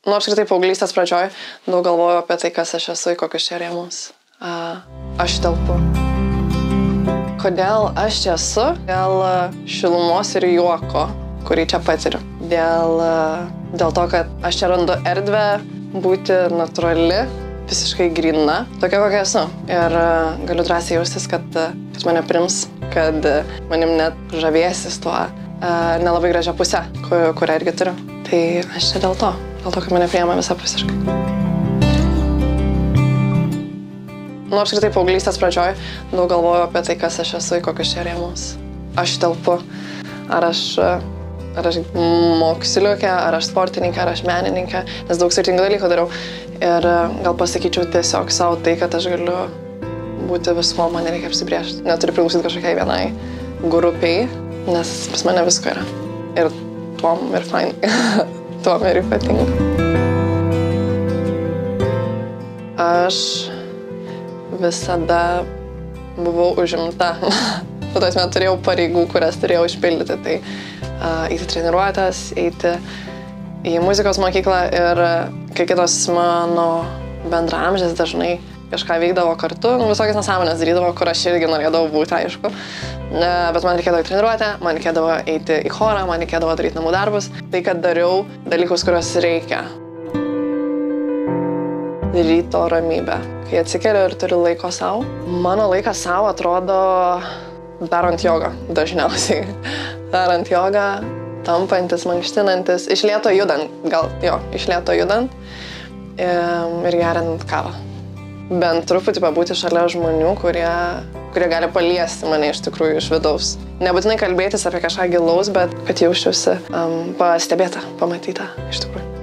Nu, apskritai paauglystės pradžioj daug galvoju apie tai, kas aš esu, į kokius čia rėmus aš telpu. Kodėl aš čia esu? Dėl šilumos ir juoko, kurį čia patiriu. Dėl to, kad aš čia randu erdvę būti natūrali, visiškai gryna, tokia kokia esu. Ir galiu drąsiai jaustis, kad mane priims, kad manim net žavėsis tuo nelabai gražia pusė, kurią irgi turiu. Tai aš čia dėl to, kad mane priima visapusiškai. Nu, apskritai paauglystės pradžioj daug galvoju apie tai, kas aš esu, į kokius čia rėmus aš telpu. Ar aš moksliukė, ar aš sportininkė, ar aš menininkė, nes daug skirtingų dalykų dariau. Ir gal pasakyčiau tiesiog savo tai, kad aš galiu būti viskuo, man nereikia apsibrėžti. Neturiu priklausyti kažkokiai vienai grupiai, nes pas mane visko yra. Ir tuom ir fainai, tuom ir ypatinga. Aš visada buvau užimta. Turėjau pareigų, kurias turėjau išpildyti. Tai eiti treniruotes, eiti į muzikos mokyklą ir kai kitos mano bendraamžės dažnai kažką veikdavo kartu, visokias nesąmonės darydavo, kur aš irgi norėdavau būti, aišku. Bet man reikėdavo į treniruotę, man reikėdavo eiti į chorą, man reikėdavo daryti namų darbus. Tai, kad dariau dalykus, kuriuos reikia. Ryto ramybė. Kai atsikeliu ir turiu laiko savo, mano laikas savo atrodo darant jogą dažniausiai. Darant jogą, tampantis, mankštinantis, iš lėto judant, iš lėto judant ir geriant kavą. Bent truputį pabūti šalia žmonių, kurie gali paliesti mane iš tikrųjų iš vidaus. Nebūtinai kalbėtis apie kažką gilaus, bet kad jausčiausi pastebėta, pamatyta iš tikrųjų.